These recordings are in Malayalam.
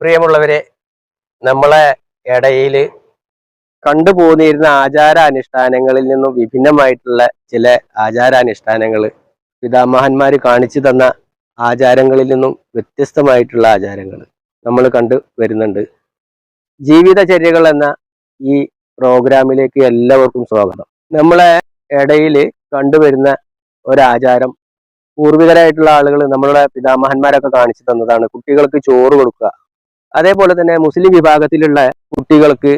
പ്രിയമുള്ളവരെ, നമ്മളെ ഇടയിൽ കണ്ടുപോന്നിരുന്ന ആചാരാനുഷ്ഠാനങ്ങളിൽ നിന്നും വിഭിന്നമായിട്ടുള്ള ചില ആചാരാനുഷ്ഠാനങ്ങൾ, പിതാമഹന്മാർ കാണിച്ചു തന്ന ആചാരങ്ങളിൽ നിന്നും വ്യത്യസ്തമായിട്ടുള്ള ആചാരങ്ങൾ നമ്മൾ കണ്ടു വരുന്നുണ്ട്. ജീവിതചര്യകൾ എന്ന ഈ പ്രോഗ്രാമിലേക്ക് എല്ലാവർക്കും സ്വാഗതം. നമ്മളെ ഇടയിൽ കണ്ടുവരുന്ന ഒരാചാരം പൂർവികരായിട്ടുള്ള ആളുകൾ, നമ്മളുടെ പിതാമഹന്മാരൊക്കെ കാണിച്ചു തന്നതാണ്. കുട്ടികൾക്ക് ചോറ് കൊടുക്കുക. അതേപോലെ തന്നെ മുസ്ലിം വിഭാഗത്തിലുള്ള കുട്ടികൾക്ക്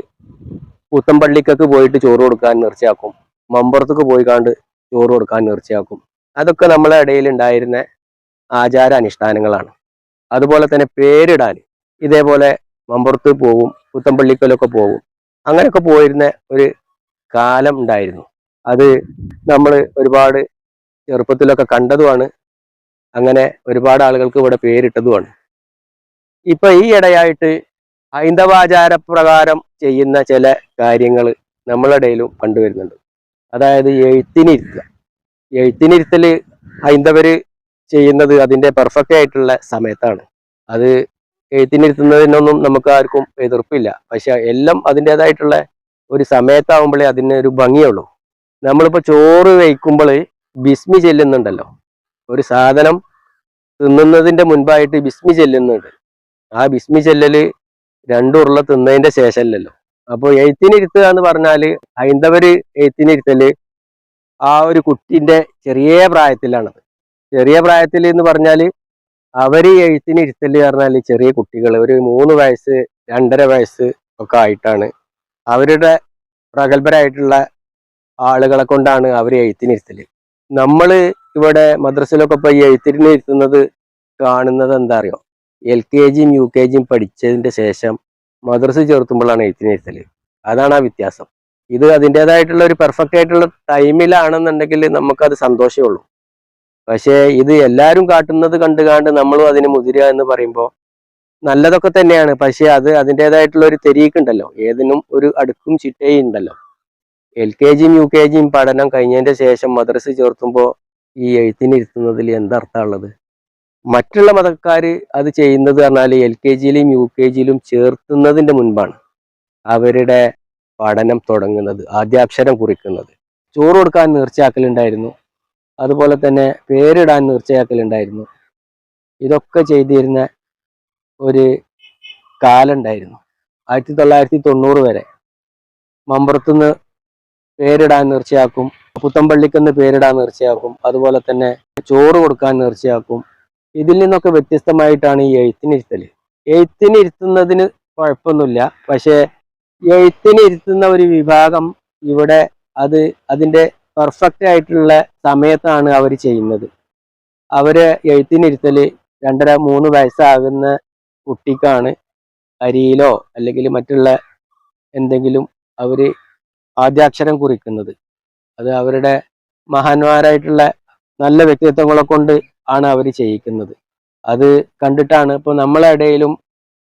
പുത്തമ്പള്ളിക്കൊക്കെ പോയിട്ട് ചോറ് കൊടുക്കാൻ നേർച്ചയാക്കും, മമ്പുറത്തേക്ക് പോയി കണ്ട് ചോറ് കൊടുക്കാൻ നേർച്ചയാക്കും. അതൊക്കെ നമ്മളെ ഇടയിൽ ഉണ്ടായിരുന്ന ആചാര അനുഷ്ഠാനങ്ങളാണ്. അതുപോലെ തന്നെ പേരിടാൻ ഇതേപോലെ മമ്പുറത്ത് പോവും, പുത്തമ്പള്ളിക്കലൊക്കെ പോവും. അങ്ങനെയൊക്കെ പോയിരുന്ന ഒരു കാലം ഉണ്ടായിരുന്നു. അത് നമ്മൾ ഒരുപാട് ചെറുപ്പത്തിലൊക്കെ കണ്ടതുമാണ്. അങ്ങനെ ഒരുപാട് ആളുകൾക്ക് ഇവിടെ പേരിട്ടതുമാണ്. ഇപ്പൊ ഈ ഇടയായിട്ട് ഹൈന്ദവാചാര പ്രകാരം ചെയ്യുന്ന ചില കാര്യങ്ങൾ നമ്മളിടയിലും കണ്ടുവരുന്നുണ്ട്. അതായത് എഴുത്തിനിരുത്തുക. എഴുത്തിനിരുത്തല് ഹൈന്ദവര് ചെയ്യുന്നത് അതിന്റെ പെർഫെക്റ്റ് ആയിട്ടുള്ള സമയത്താണ്. അത് എഴുത്തിനിരുത്തുന്നതിനൊന്നും നമുക്ക് ആർക്കും എതിർപ്പില്ല. പക്ഷെ എല്ലാം അതിൻ്റെതായിട്ടുള്ള ഒരു സമയത്താവുമ്പോഴേ അതിന് ഒരു ഭംഗിയുള്ളൂ. നമ്മളിപ്പോ ചോറ് വയ്ക്കുമ്പോൾ ബിസ്മി ചെല്ലുന്നുണ്ടല്ലോ, ഒരു സാധനം തിന്നുന്നതിന്റെ മുൻപായിട്ട് ബിസ്മി ചെല്ലുന്നുണ്ട്. ആ ബിസ്മി ചെല്ലല് രണ്ടുരുള തിന്നതിന്റെ ശേഷമല്ലല്ലോ. അപ്പൊ എഴുത്തിനിരുത്തുക എന്ന് പറഞ്ഞാല് ഹൈന്ദവര് എഴുത്തിനിരുത്തല് ആ ഒരു കുട്ടിന്റെ ചെറിയ പ്രായത്തിലാണത്. ചെറിയ പ്രായത്തിൽ എന്ന് പറഞ്ഞാല് അവര് എഴുത്തിനിരുത്തല് പറഞ്ഞാല് ചെറിയ കുട്ടികൾ, ഒരു 3 വയസ്സ് 2.5 വയസ്സ് ഒക്കെ ആയിട്ടാണ്. അവരുടെ പ്രഗത്ഭരായിട്ടുള്ള ആളുകളെ കൊണ്ടാണ് അവർ എഴുത്തിനിരുത്തല്. നമ്മള് ഇവിടെ മദ്രസയിലൊക്കെ പോയി എഴുത്തിനിരുത്തുന്നത് കാണുന്നത് എന്താ അറിയോ? LKG UKG പഠിച്ചതിന്റെ ശേഷം മദ്രസ ചേർത്തുമ്പോഴാണ് എഴുത്തിനിരുത്തല്. അതാണ് ആ വ്യത്യാസം. ഇത് അതിൻ്റെതായിട്ടുള്ള ഒരു പെർഫെക്റ്റ് ആയിട്ടുള്ള ടൈമിലാണെന്നുണ്ടെങ്കിൽ നമുക്കത് സന്തോഷമേ ഉള്ളൂ. പക്ഷേ ഇത് എല്ലാവരും കാട്ടുന്നത് കണ്ടുകാണ്ട് നമ്മളും അതിന് മുതിരുക എന്ന് പറയുമ്പോൾ നല്ലതൊക്കെ തന്നെയാണ്. പക്ഷെ അത് അതിൻ്റെതായിട്ടുള്ള ഒരു തെരീക്കുണ്ടല്ലോ, ഏതിനും ഒരു അടുക്കും ചിട്ടയും ഉണ്ടല്ലോ. LKG UKG പഠനം കഴിഞ്ഞതിന്റെ ശേഷം മദ്രസ ചേർത്തുമ്പോൾ ഈ എഴുത്തിനിരുത്തുന്നതിൽ എന്തർത്ഥമുള്ളത്? മറ്റുള്ള മതക്കാര് അത് ചെയ്യുന്നത് പറഞ്ഞാൽ LKG UKG ചേർത്തുന്നതിന്റെ മുൻപാണ് അവരുടെ പഠനം തുടങ്ങുന്നത്, ആദ്യാക്ഷരം കുറിക്കുന്നത്. ചോറ് കൊടുക്കാൻ നേർച്ചയാക്കലുണ്ടായിരുന്നു, അതുപോലെ തന്നെ പേരിടാൻ നേർച്ചയാക്കലുണ്ടായിരുന്നു. ഇതൊക്കെ ചെയ്തിരുന്ന ഒരു കാലം ഉണ്ടായിരുന്നു. 1990 വരെ മമ്പുറത്തുനിന്ന് പേരിടാൻ നേർച്ചയാക്കും, പുത്തമ്പള്ളിക്കുന്ന് പേരിടാൻ നേർച്ചയാക്കും, അതുപോലെ തന്നെ ചോറ് കൊടുക്കാൻ നേർച്ചയാക്കും. ഇതിൽ നിന്നൊക്കെ വ്യത്യസ്തമായിട്ടാണ് ഈ എഴുത്തിനിരുത്തല്. എഴുത്തിനിരുത്തുന്നതിന് കുഴപ്പമൊന്നുമില്ല. പക്ഷെ എഴുത്തിനിരുത്തുന്ന ഒരു വിഭാഗം ഇവിടെ അതിന്റെ പെർഫെക്റ്റ് ആയിട്ടുള്ള സമയത്താണ് അവർ ചെയ്യുന്നത്. അവര് എഴുത്തിനിരുത്തല് 2.5-3 വയസ്സാകുന്ന കുട്ടിക്കാണ് അരിയിലോ അല്ലെങ്കിൽ മറ്റുള്ള എന്തെങ്കിലും അവര് ആദ്യാക്ഷരം കുറിക്കുന്നത്. അത് അവരുടെ മഹാന്മാരായിട്ടുള്ള നല്ല വ്യക്തിത്വങ്ങളെ കൊണ്ട് ആണ് അവർ ചെയ്യിക്കുന്നത്. അത് കണ്ടിട്ടാണ് ഇപ്പൊ നമ്മളെ ഇടയിലും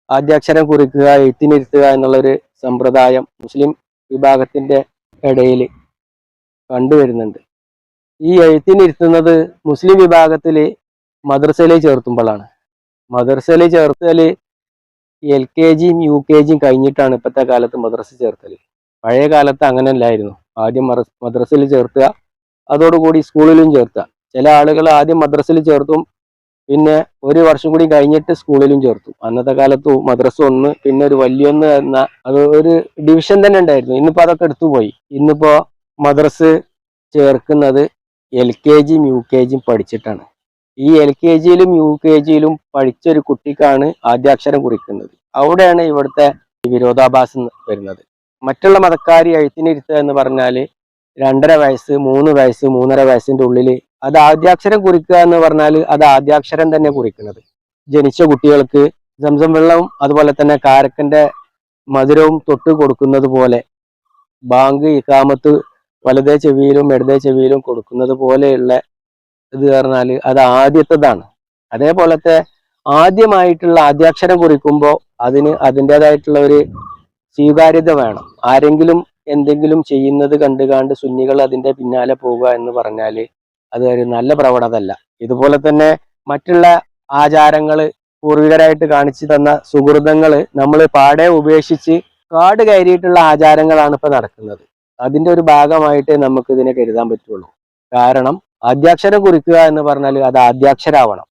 ആദ്യാക്ഷരം കുറിക്കുക, എഴുത്തിനിരുത്തുക എന്നുള്ളൊരു സമ്പ്രദായം മുസ്ലിം വിഭാഗത്തിന്റെ ഇടയിൽ കണ്ടുവരുന്നുണ്ട്. ഈ എഴുത്തിനിരുത്തുന്നത് മുസ്ലിം വിഭാഗത്തില് മദ്രസയിലെ ചേർത്തുമ്പോഴാണ്. മദ്രസയിലെ ചേർത്തല് LKG UKG കഴിഞ്ഞിട്ടാണ് ഇപ്പോഴത്തെ കാലത്ത് മദ്രസ ചേർത്തല്. പഴയ കാലത്ത് അങ്ങനെ അല്ലായിരുന്നു. ആദ്യം മദ്രസയിൽ ചേർത്തുക, അതോടുകൂടി സ്കൂളിലും ചേർത്തുക. ചില ആളുകൾ ആദ്യം മദ്രസയിൽ ചേർത്തും പിന്നെ ഒരു വർഷം കൂടി കഴിഞ്ഞിട്ട് സ്കൂളിലും ചേർത്തു. അന്നത്തെ കാലത്ത് മദ്രസ 1, പിന്നെ ഒരു വലിയൊന്ന് എന്ന അത് ഒരു ഡിവിഷൻ തന്നെ ഉണ്ടായിരുന്നു. ഇന്നിപ്പോ അതൊക്കെ എടുത്തുപോയി. ഇന്നിപ്പോ മദ്രസ ചേർക്കുന്നത് LKG UKG പഠിച്ചിട്ടാണ്. ഈ LKG UKG പഠിച്ചൊരു കുട്ടിക്കാണ് ആദ്യാക്ഷരം കുറിക്കുന്നത്. അവിടെയാണ് ഇവിടുത്തെ വിരോധാഭാസം വരുന്നത്. മറ്റുള്ള മതക്കാരി എഴുത്തിനിരുത്തുക എന്ന് പറഞ്ഞാൽ 2.5 വയസ്സ് 3 വയസ്സ് 3.5 വയസ്സിന്റെ ഉള്ളിൽ അത് ആദ്യാക്ഷരം കുറിക്കുക എന്ന് പറഞ്ഞാൽ അത് ആദ്യാക്ഷരം തന്നെ കുറിക്കുന്നത്. ജനിച്ച കുട്ടികൾക്ക് സംസം വെള്ളവും അതുപോലെ തന്നെ കാരക്കന്റെ മധുരവും തൊട്ട് കൊടുക്കുന്നത് പോലെ, ബാങ്ക് ഇഖാമത്ത് വലതേ ചെവിയിലും ഇടതേ ചെവിയിലും കൊടുക്കുന്നത് പോലെയുള്ള ഇത് പറഞ്ഞാൽ അത് ആദ്യത്തേതാണ്. അതേപോലത്തെ ആദ്യമായിട്ടുള്ള ആദ്യാക്ഷരം കുറിക്കുമ്പോൾ അതിന് അതിൻ്റെതായിട്ടുള്ള ഒരു സ്വീകാര്യത വേണം. ആരെങ്കിലും എന്തെങ്കിലും ചെയ്യുന്നത് കണ്ടുകാണ്ട് സുന്നികൾ അതിന്റെ പിന്നാലെ പോവുക എന്ന് പറഞ്ഞാൽ അത് ഒരു നല്ല പ്രവണത അല്ല. ഇതുപോലെ തന്നെ മറ്റുള്ള ആചാരങ്ങൾ പൂർവികരായിട്ട് കാണിച്ചു തന്ന സുഹൃതങ്ങൾ നമ്മൾ പാടെ ഉപേക്ഷിച്ച് കാട് കയറിയിട്ടുള്ള ആചാരങ്ങളാണ് ഇപ്പൊ നടക്കുന്നത്. അതിന്റെ ഒരു ഭാഗമായിട്ട് നമുക്ക് ഇതിനെ കരുതാൻ പറ്റുള്ളൂ. കാരണം ആദ്യാക്ഷരം കുറിക്കുക എന്ന് പറഞ്ഞാൽ അത് ആദ്യാക്ഷരാവണം.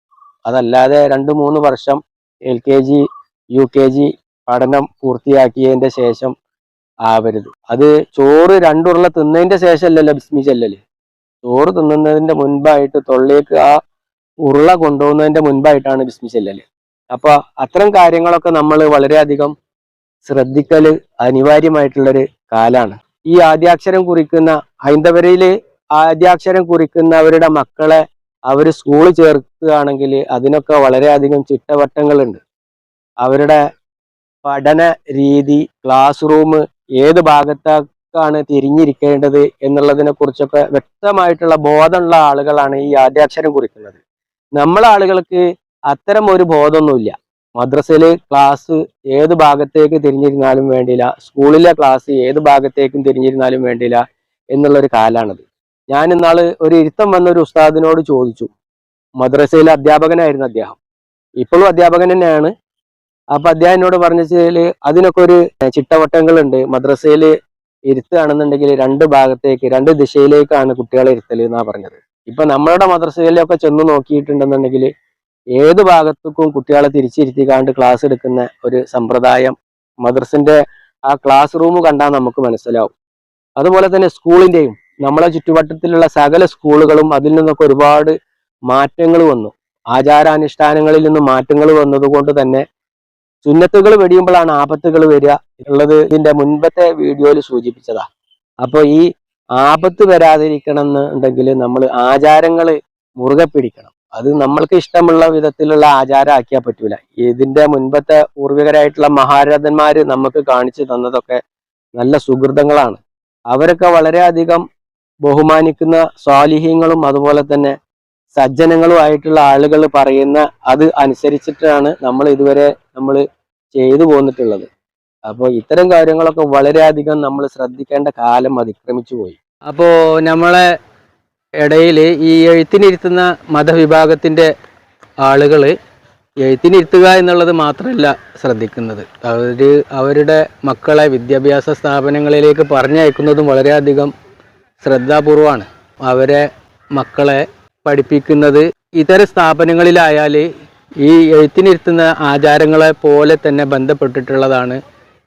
അതല്ലാതെ 2-3 വർഷം LKG UKG പഠനം പൂർത്തിയാക്കിയതിന്റെ ശേഷം ആവരുത്. അത് ചോറ് 2 ഉരുള തിന്നതിന്റെ ശേഷം അല്ലല്ലോ ബിസ്മി ചൊല്ലല്. ചോറ് തിന്നുന്നതിന്റെ മുൻപായിട്ട് തൊള്ളിലേക്ക് ആ ഉരുള കൊണ്ടുപോകുന്നതിന്റെ മുൻപായിട്ടാണ് ബിസ്മി ചൊല്ലല്. അപ്പൊ അത്തരം കാര്യങ്ങളൊക്കെ നമ്മൾ വളരെയധികം ശ്രദ്ധിക്കല് അനിവാര്യമായിട്ടുള്ളൊരു കാലാണ്. ഈ ആദ്യാക്ഷരം കുറിക്കുന്ന ഹൈന്ദവരയില് ആദ്യാക്ഷരം കുറിക്കുന്നവരുടെ മക്കളെ അവർ സ്കൂളിൽ ചേർക്കുകയാണെങ്കിൽ അതിനൊക്കെ വളരെയധികം ചിട്ടവട്ടങ്ങളുണ്ട്. അവരുടെ പഠന രീതി, ക്ലാസ് റൂം ഏത് ഭാഗത്തേക്കാണ് തിരിഞ്ഞിരിക്കേണ്ടത് എന്നുള്ളതിനെ കുറിച്ചൊക്കെ വ്യക്തമായിട്ടുള്ള ബോധമുള്ള ആളുകളാണ് ഈ ആദ്യാക്ഷരം കുറിക്കുന്നത്. നമ്മളെ ആളുകൾക്ക് അത്തരം ഒരു ബോധമൊന്നുമില്ല. മദ്രസയില് ക്ലാസ് ഏത് ഭാഗത്തേക്ക് തിരിഞ്ഞിരുന്നാലും വേണ്ടില്ല, സ്കൂളിലെ ക്ലാസ് ഏത് ഭാഗത്തേക്കും തിരിഞ്ഞിരുന്നാലും വേണ്ടില്ല എന്നുള്ളൊരു കാലാണത്. ഞാൻ ഇന്നാള് ഒരു ഇരുത്തം വന്ന ഒരു ഉസ്താദിനോട് ചോദിച്ചു. മദ്രസയിലെ അധ്യാപകനായിരുന്നു അദ്ദേഹം, ഇപ്പോഴും അധ്യാപകൻ തന്നെയാണ്. അപ്പൊ അദ്ദേഹം എന്നോട് പറഞ്ഞാല് അതിനൊക്കെ ഒരു ചിട്ടവട്ടങ്ങളുണ്ട്. മദ്രസയിൽ ഇരുത്തുകയാണെന്നുണ്ടെങ്കിൽ 2 ഭാഗത്തേക്ക് 2 ദിശയിലേക്കാണ് കുട്ടികളെ ഇരുത്തല് എന്നാ പറഞ്ഞത്. ഇപ്പൊ നമ്മളുടെ മദ്രസയിലൊക്കെ ചെന്ന് നോക്കിയിട്ടുണ്ടെന്നുണ്ടെങ്കിൽ ഏത് ഭാഗത്തേക്കും കുട്ടികളെ തിരിച്ചിരുത്തിക്കാണ്ട് ക്ലാസ് എടുക്കുന്ന ഒരു സമ്പ്രദായം മദ്രസിന്റെ ആ ക്ലാസ് റൂം കണ്ടാൽ നമുക്ക് മനസ്സിലാവും. അതുപോലെ തന്നെ സ്കൂളിന്റെയും നമ്മളെ ചുറ്റുവട്ടത്തിലുള്ള സകല സ്കൂളുകളും അതിൽ നിന്നൊക്കെ ഒരുപാട് മാറ്റങ്ങൾ വന്നു. ആചാരാനുഷ്ഠാനങ്ങളിൽ നിന്ന് മാറ്റങ്ങൾ വന്നതുകൊണ്ട് തന്നെ സുന്നത്തുകൾ വെടിയുമ്പോഴാണ് ആപത്തുകൾ വരിക എന്നുള്ളത് ഇതിന്റെ മുൻപത്തെ വീഡിയോയിൽ സൂചിപ്പിച്ചതാ. അപ്പൊ ഈ ആപത്ത് വരാതിരിക്കണം എന്നുണ്ടെങ്കിൽ നമ്മൾ ആചാരങ്ങൾ മുറുകെ പിടിക്കണം. അത് നമ്മൾക്ക് ഇഷ്ടമുള്ള വിധത്തിലുള്ള ആചാരം ആക്കിയാൽ പറ്റൂല. ഇതിന്റെ മുൻപത്തെ പൂർവികരായിട്ടുള്ള മഹാരഥന്മാര് നമുക്ക് കാണിച്ചു തന്നതൊക്കെ നല്ല സുഹൃതങ്ങളാണ്. അവരൊക്കെ വളരെയധികം ബഹുമാനിക്കുന്ന സ്വാലിഹ്യങ്ങളും അതുപോലെ തന്നെ സജ്ജനങ്ങളും ആയിട്ടുള്ള ആളുകൾ പറയുന്ന അത് അനുസരിച്ചിട്ടാണ് നമ്മൾ ഇതുവരെ നമ്മൾ ചെയ്തു പോന്നിട്ടുള്ളത്. അപ്പോൾ ഇത്തരം കാര്യങ്ങളൊക്കെ വളരെയധികം നമ്മൾ ശ്രദ്ധിക്കേണ്ട കാലം അതിക്രമിച്ചു പോയി. അപ്പോൾ നമ്മളെ ഇടയിൽ ഈ എഴുത്തിനിരുത്തുന്ന മതവിഭാഗത്തിൻ്റെ ആളുകൾ എഴുത്തിനിരുത്തുക എന്നുള്ളത് മാത്രമല്ല ശ്രദ്ധിക്കുന്നത്, അവരുടെ മക്കളെ വിദ്യാഭ്യാസ സ്ഥാപനങ്ങളിലേക്ക് പറഞ്ഞയക്കുന്നതും വളരെയധികം ശ്രദ്ധാപൂർവമാണ്. അവരെ മക്കളെ പഠിപ്പിക്കുന്നത് ഇതര സ്ഥാപനങ്ങളിലായാൽ ഈ എഴുത്തിനിരുത്തുന്ന ആചാരങ്ങളെ പോലെ തന്നെ ബന്ധപ്പെട്ടിട്ടുള്ളതാണ്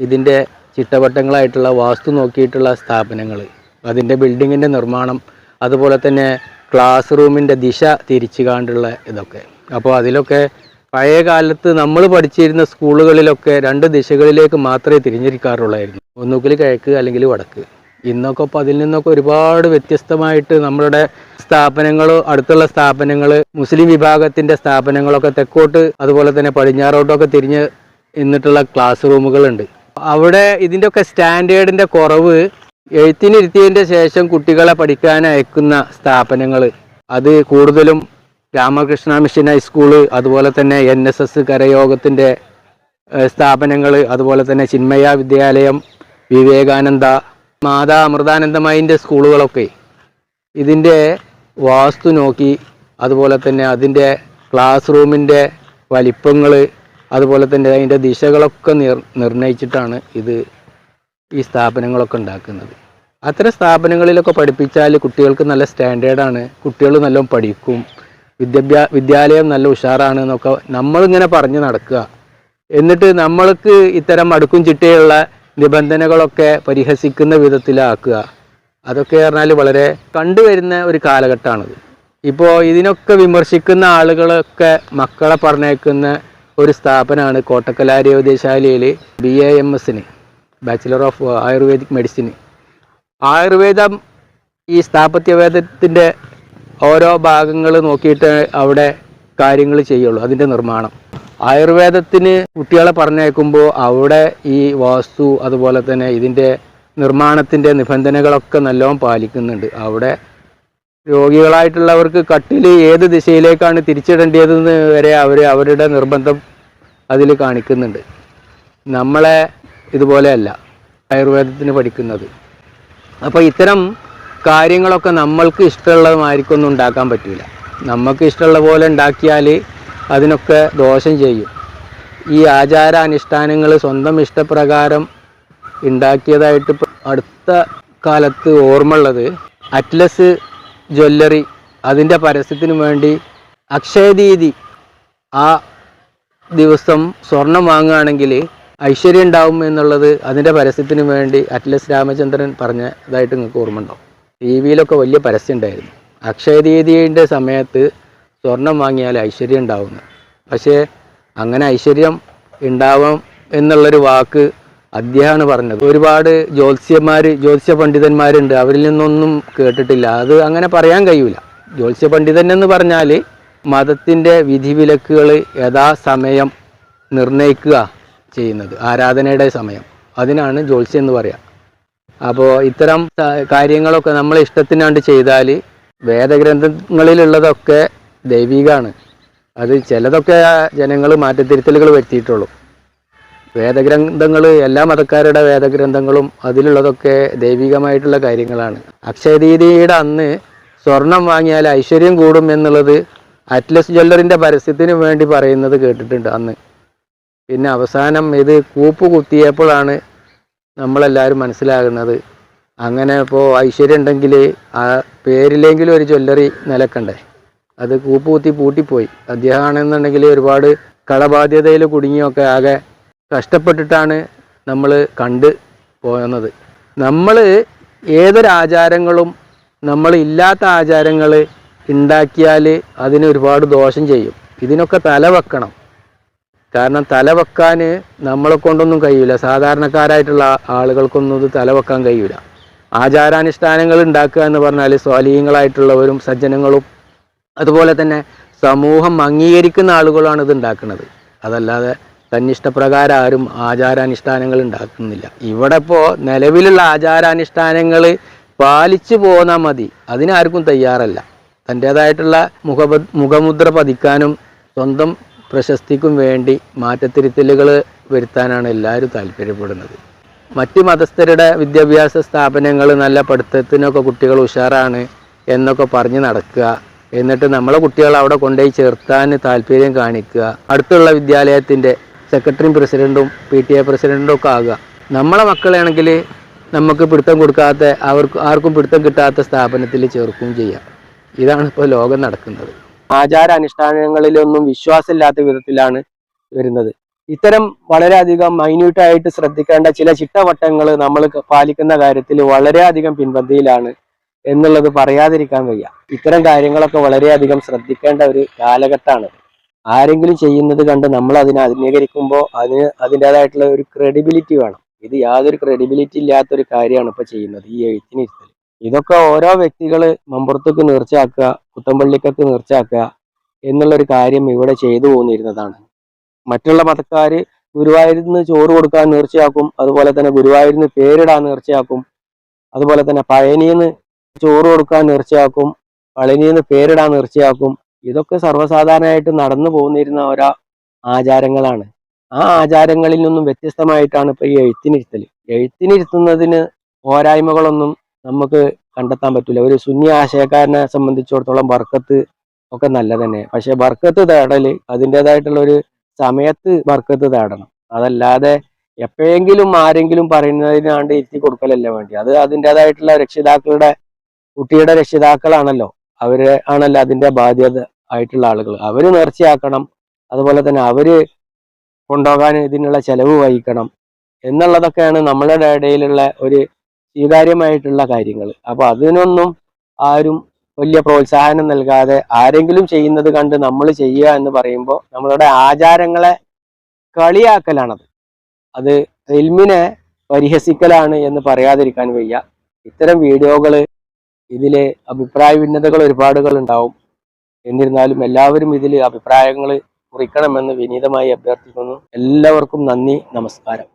ഇതിൻ്റെ ചിട്ടവട്ടങ്ങളായിട്ടുള്ള വാസ്തു നോക്കിയിട്ടുള്ള സ്ഥാപനങ്ങൾ, അതിൻ്റെ ബിൽഡിങ്ങിൻ്റെ നിർമ്മാണം, അതുപോലെ തന്നെ ക്ലാസ് റൂമിൻ്റെ ദിശ തിരിച്ചു കാണ്ടുള്ള ഇതൊക്കെ. അപ്പോൾ അതിലൊക്കെ പഴയ കാലത്ത് നമ്മൾ പഠിച്ചിരുന്ന സ്കൂളുകളിലൊക്കെ 2 ദിശകളിലേക്ക് മാത്രമേ തിരിഞ്ഞിരിക്കാറുള്ളായിരുന്നു, ഒന്നുകിൽ കിഴക്ക് അല്ലെങ്കിൽ വടക്ക്. ഇന്നൊക്കെ അപ്പോൾ അതിൽ നിന്നൊക്കെ ഒരുപാട് വ്യത്യസ്തമായിട്ട് നമ്മളുടെ സ്ഥാപനങ്ങളോ അടുത്തുള്ള സ്ഥാപനങ്ങൾ മുസ്ലിം വിഭാഗത്തിൻ്റെ സ്ഥാപനങ്ങളൊക്കെ തെക്കോട്ട് അതുപോലെ തന്നെ പടിഞ്ഞാറോട്ടൊക്കെ തിരിഞ്ഞ് നിന്നിട്ടുള്ള ക്ലാസ് റൂമുകളുണ്ട്. അവിടെ ഇതിൻ്റെയൊക്കെ സ്റ്റാൻഡേർഡിൻ്റെ കുറവ് എഴുത്തിനിരുത്തിയതിൻ്റെ ശേഷം കുട്ടികളെ പഠിക്കാൻ അയക്കുന്ന സ്ഥാപനങ്ങൾ അത് കൂടുതലും രാമകൃഷ്ണ മിഷൻ ഹൈസ്കൂള്, അതുപോലെ തന്നെ NSS കരയോഗത്തിൻ്റെ സ്ഥാപനങ്ങൾ, അതുപോലെ തന്നെ ചിന്മയ വിദ്യാലയം, വിവേകാനന്ദ, മാതാ അമൃതാനന്ദമയിൻ്റെ സ്കൂളുകളൊക്കെ ഇതിൻ്റെ വാസ്തു നോക്കി അതുപോലെ തന്നെ അതിൻ്റെ ക്ലാസ് റൂമിൻ്റെ വലിപ്പങ്ങൾ അതുപോലെ തന്നെ അതിൻ്റെ ദിശകളൊക്കെ നിർണയിച്ചിട്ടാണ് ഈ സ്ഥാപനങ്ങളൊക്കെ ഉണ്ടാക്കുന്നത്. അത്തരം സ്ഥാപനങ്ങളിലൊക്കെ പഠിപ്പിച്ചാൽ കുട്ടികൾക്ക് നല്ല സ്റ്റാൻഡേർഡാണ്, കുട്ടികൾ നല്ലോണം പഠിക്കും, വിദ്യാലയം നല്ല ഉഷാറാണ് എന്നൊക്കെ നമ്മളിങ്ങനെ പറഞ്ഞ് നടക്കുക. എന്നിട്ട് നമ്മൾക്ക് ഇത്തരം അടുക്കും ചിട്ടയുള്ള നിബന്ധനകളൊക്കെ പരിഹസിക്കുന്ന വിധത്തിലാക്കുക. അതൊക്കെ പറഞ്ഞാൽ വളരെ കണ്ടുവരുന്ന ഒരു കാലഘട്ടമാണിത്. ഇപ്പോൾ ഇതിനൊക്കെ വിമർശിക്കുന്ന ആളുകളൊക്കെ മക്കളെ പറഞ്ഞേക്കുന്ന ഒരു സ്ഥാപനമാണ് കോട്ടക്കലാരി വൈദ്യശാലയിൽ BAMS bachelor of ayurvedic medicine. ആയുർവേദം ഈ സ്ഥാപത്യവേദത്തിൻ്റെ ഓരോ ഭാഗങ്ങൾ നോക്കിയിട്ട് അവിടെ കാര്യങ്ങൾ ചെയ്യുള്ളൂ, അതിൻ്റെ നിർമ്മാണം. ആയുർവേദത്തിന് കുട്ടികളെ പറഞ്ഞേക്കുമ്പോൾ അവിടെ ഈ വാസ്തു അതുപോലെ തന്നെ ഇതിൻ്റെ നിർമ്മാണത്തിൻ്റെ നിബന്ധനകളൊക്കെ നല്ലോണം പാലിക്കുന്നുണ്ട്. അവിടെ രോഗികളായിട്ടുള്ളവർക്ക് കട്ടിൽ ഏത് ദിശയിലേക്കാണ് തിരിച്ചിടേണ്ടതെന്ന് വരെ അവരുടെ നിർബന്ധം അതിൽ കാണിക്കുന്നുണ്ട്. നമ്മളെ ഇതുപോലെയല്ല ആയുർവേദത്തിന് പഠിക്കുന്നത്. അപ്പോൾ ഇത്തരം കാര്യങ്ങളൊക്കെ നമ്മൾക്ക് ഇഷ്ടമുള്ളതുമായിരിക്കൊന്നും ഉണ്ടാക്കാൻ പറ്റില്ല. നമുക്ക് ഇഷ്ടമുള്ള പോലെ ഉണ്ടാക്കിയാൽ അതിനൊക്കെ ദോഷം ചെയ്യും. ഈ ആചാരാനുഷ്ഠാനങ്ങൾ സ്വന്തം ഇഷ്ടപ്രകാരം ഉണ്ടാക്കിയതായിട്ട് അടുത്ത കാലത്ത് ഓർമ്മയുള്ളത് അറ്റ്ലസ് ജ്വല്ലറി അതിൻ്റെ പരസ്യത്തിന് വേണ്ടി അക്ഷയതീയതി ആ ദിവസം സ്വർണം വാങ്ങുകയാണെങ്കിൽ ഐശ്വര്യം ഉണ്ടാവും എന്നുള്ളത് അതിൻ്റെ പരസ്യത്തിന് വേണ്ടി അറ്റ്ലസ് രാമചന്ദ്രൻ പറഞ്ഞതായിട്ട് നിങ്ങൾക്ക് ഓർമ്മ ഉണ്ടാവും. ടി വിയിലൊക്കെ വലിയ പരസ്യം ഉണ്ടായിരുന്നു. അക്ഷയതീയതിയുടെ സമയത്ത് സ്വർണം വാങ്ങിയാൽ ഐശ്വര്യം ഉണ്ടാവുന്നു. പക്ഷേ അങ്ങനെ ഐശ്വര്യം ഉണ്ടാവാം എന്നുള്ളൊരു വാക്ക് അദ്ദേഹമാണ് പറഞ്ഞത്. ഒരുപാട് ജ്യോത്സ്യ പണ്ഡിതന്മാരുണ്ട്, അവരിൽ നിന്നൊന്നും കേട്ടിട്ടില്ല. അത് അങ്ങനെ പറയാൻ കഴിയൂല. ജ്യോത്സ്യ പണ്ഡിതൻ എന്ന് പറഞ്ഞാൽ മതത്തിൻ്റെ വിധിവിലക്കുകൾ യഥാസമയം നിർണ്ണയിക്കുക ചെയ്യുന്നത്, ആരാധനയുടെ സമയം, അതിനാണ് ജ്യോത്സ്യം എന്ന് പറയുക. അപ്പോൾ ഇത്തരം കാര്യങ്ങളൊക്കെ നമ്മളെ ഇഷ്ടത്തിനാണ്ട് ചെയ്താൽ വേദഗ്രന്ഥങ്ങളിലുള്ളതൊക്കെ ദൈവികമാണ്. അത് ചിലതൊക്കെ ജനങ്ങൾ മാറ്റത്തിരുത്തലുകൾ വരുത്തിയിട്ടുള്ളൂ. വേദഗ്രന്ഥങ്ങൾ, എല്ലാ മതക്കാരുടെ വേദഗ്രന്ഥങ്ങളും അതിലുള്ളതൊക്കെ ദൈവികമായിട്ടുള്ള കാര്യങ്ങളാണ്. അക്ഷയതീയതിയുടെ അന്ന് സ്വർണം വാങ്ങിയാൽ ഐശ്വര്യം കൂടും എന്നുള്ളത് അറ്റ്ലസ് ജ്വല്ലറിൻ്റെ പരസ്യത്തിന് വേണ്ടി പറയുന്നത് കേട്ടിട്ടുണ്ട് അന്ന്. പിന്നെ അവസാനം ഇത് കൂപ്പ് കുത്തിയപ്പോഴാണ് നമ്മളെല്ലാവരും മനസ്സിലാകുന്നത്. അങ്ങനെ ഇപ്പോൾ ഐശ്വര്യം ഉണ്ടെങ്കിൽ ആ പേരിലെങ്കിലും ഒരു ജ്വല്ലറി നിലക്കണ്ടേ. അത് കൂപ്പ് കുത്തി പൂട്ടിപ്പോയി. അദ്ദേഹമാണെന്നുണ്ടെങ്കിൽ ഒരുപാട് കടബാധ്യതയിൽ കുടുങ്ങിയൊക്കെ ആകെ കഷ്ടപ്പെട്ടിട്ടാണ് നമ്മൾ കണ്ട് പോകുന്നത്. നമ്മൾ ഏതൊരാചാരങ്ങളും നമ്മൾ ഇല്ലാത്ത ആചാരങ്ങൾ ഉണ്ടാക്കിയാൽ അതിന് ഒരുപാട് ദോഷം ചെയ്യും. ഇതിനൊക്കെ തല വെക്കണം. കാരണം തല വെക്കാൻ നമ്മളെ കൊണ്ടൊന്നും കഴിയില്ല. സാധാരണക്കാരായിട്ടുള്ള ആളുകൾക്കൊന്നും ഇത് തല വെക്കാൻ കഴിയില്ല. ആചാരാനുഷ്ഠാനങ്ങൾ ഉണ്ടാക്കുക എന്ന് പറഞ്ഞാൽ സ്വാലിഹീങ്ങളായിട്ടുള്ളവരും സജ്ജനങ്ങളും അതുപോലെ തന്നെ സമൂഹം അംഗീകരിക്കുന്ന ആളുകളാണ് ഇത് ഉണ്ടാക്കുന്നത്. അതല്ലാതെ തന്നിഷ്ടപ്രകാരം ആരും ആചാരാനുഷ്ഠാനങ്ങൾ ഉണ്ടാക്കുന്നില്ല. ഇവിടെ ഇപ്പോൾ നിലവിലുള്ള ആചാരാനുഷ്ഠാനങ്ങൾ പാലിച്ചു പോന്നാൽ മതി, അതിനാർക്കും തയ്യാറല്ല. തൻ്റേതായിട്ടുള്ള മുഖമുദ്ര പതിക്കാനും സ്വന്തം പ്രശസ്തിക്കും വേണ്ടി മാറ്റത്തിരുത്തലുകൾ വരുത്താനാണ് എല്ലാവരും താല്പര്യപ്പെടുന്നത്. മറ്റ് മതസ്ഥരുടെ വിദ്യാഭ്യാസ സ്ഥാപനങ്ങൾ നല്ല പഠിത്തത്തിനൊക്കെ കുട്ടികൾ ഉഷാറാണ് എന്നൊക്കെ പറഞ്ഞ് നടക്കുക. എന്നിട്ട് നമ്മളെ കുട്ടികൾ അവിടെ കൊണ്ടുപോയി ചേർത്താൻ താല്പര്യം കാണിക്കുക. അടുത്തുള്ള വിദ്യാലയത്തിൻ്റെ സെക്രട്ടറിയും പ്രസിഡൻറ്റും PTA പ്രസിഡൻറ്റും ഒക്കെ ആകുക. നമ്മളെ മക്കളാണെങ്കിൽ നമുക്ക് പിടുത്തം കൊടുക്കാത്ത, ആർക്കും പിടുത്തം കിട്ടാത്ത സ്ഥാപനത്തിൽ ചേർക്കുകയും ചെയ്യാം. ഇതാണ് ഇപ്പോൾ ലോകം നടക്കുന്നത്. ആചാരാനുഷ്ഠാനങ്ങളിലൊന്നും വിശ്വാസമില്ലാത്ത വിധത്തിലാണ് വരുന്നത്. ഇത്തരം വളരെയധികം മൈന്യൂട്ടായിട്ട് ശ്രദ്ധിക്കേണ്ട ചില ചിട്ടവട്ടങ്ങൾ നമ്മൾ പാലിക്കുന്ന കാര്യത്തിൽ വളരെയധികം പിൻപന്തിയിലാണ് എന്നുള്ളത് പറയാതിരിക്കാൻ വയ്യ. ഇത്തരം കാര്യങ്ങളൊക്കെ വളരെയധികം ശ്രദ്ധിക്കേണ്ട ഒരു കാലഘട്ടമാണ്. ആരെങ്കിലും ചെയ്യുന്നത് കണ്ട് നമ്മൾ അതിനെ അംഗീകരിക്കുമ്പോൾ അതിൻ്റെതായിട്ടുള്ള ഒരു ക്രെഡിബിലിറ്റി വേണം. ഇത് യാതൊരു ക്രെഡിബിലിറ്റി ഇല്ലാത്തൊരു കാര്യമാണ് ഇപ്പോൾ ചെയ്യുന്നത്, ഈ എഴുത്തിനിരുത്തൽ. ഇതൊക്കെ ഓരോ വ്യക്തികൾ മമ്പുറത്തേക്ക് നേർച്ചയാക്കുക, പുത്തമ്പള്ളിക്കൊക്കെ നേർച്ചയാക്കുക എന്നുള്ളൊരു കാര്യം ഇവിടെ ചെയ്തു പോന്നിരുന്നതാണ്. മറ്റുള്ള മതക്കാർ ഗുരുവായൂരിന്ന് ചോറ് കൊടുക്കാൻ നേർച്ചയാക്കും, അതുപോലെ തന്നെ ഗുരുവായൂരിന്ന് പേരിടാൻ നേർച്ചയാക്കും, അതുപോലെ തന്നെ പഴനിന്ന് ചോറ് കൊടുക്കാൻ നേർച്ചയാക്കും, പളനിന്ന് പേരിടാൻ നേർച്ചയാക്കും. ഇതൊക്കെ സർവ്വസാധാരണമായിട്ട് നടന്നു പോന്നിരുന്ന ഓരോ ആചാരങ്ങളാണ്. ആ ആചാരങ്ങളിൽ നിന്നും വ്യത്യസ്തമായിട്ടാണ് ഇപ്പൊ ഈ എഴുത്തിനിരുത്തുന്നതിന് പോരായ്മകളൊന്നും നമുക്ക് കണ്ടെത്താൻ പറ്റില്ല. ഒരു സുന്നി ആശയക്കാരനെ സംബന്ധിച്ചിടത്തോളം ബർക്കത്ത് ഒക്കെ നല്ല തന്നെ. പക്ഷെ ബർക്കത്ത് തേടല് അതിൻ്റെതായിട്ടുള്ള ഒരു സമയത്ത് ബർക്കത്ത് തേടണം. അതല്ലാതെ എപ്പോഴെങ്കിലും ആരെങ്കിലും പറയുന്നതിനാണ്ട് ഇരുത്തി കൊടുക്കലല്ല വേണ്ടി. അത് അതിൻ്റെതായിട്ടുള്ള കുട്ടിയുടെ രക്ഷിതാക്കളാണല്ലോ, അവര് ആണല്ലോ അതിന്റെ ബാധ്യത ആയിട്ടുള്ള ആളുകൾ. അവര് നേർച്ചയാക്കണം, അതുപോലെ തന്നെ അവര് കൊണ്ടുപോകാൻ ഇതിനുള്ള ചെലവ് വഹിക്കണം എന്നുള്ളതൊക്കെയാണ് നമ്മളുടെ ഇടയിലുള്ള ഒരു സ്വീകാര്യമായിട്ടുള്ള കാര്യങ്ങൾ. അപ്പൊ അതിനൊന്നും ആരും വലിയ പ്രോത്സാഹനം നൽകാതെ ആരെങ്കിലും ചെയ്യുന്നത് കണ്ട് നമ്മൾ ചെയ്യുക എന്ന് പറയുമ്പോൾ നമ്മളുടെ ആചാരങ്ങളെ കളിയാക്കലാണത്. അത് ഇൽമിനെ പരിഹസിക്കലാണ് എന്ന് പറയാതിരിക്കാൻ വയ്യ. ഇത്തരം വീഡിയോകൾ, ഇതിലെ അഭിപ്രായ ഭിന്നതകൾ ഒരുപാടുകൾ ഉണ്ടാവും. എന്നിരുന്നാലും എല്ലാവരും ഇതിൽ അഭിപ്രായങ്ങൾ കുറിക്കണമെന്ന് വിനീതമായി അഭ്യർത്ഥിക്കുന്നു. എല്ലാവർക്കും നന്ദി, നമസ്കാരം.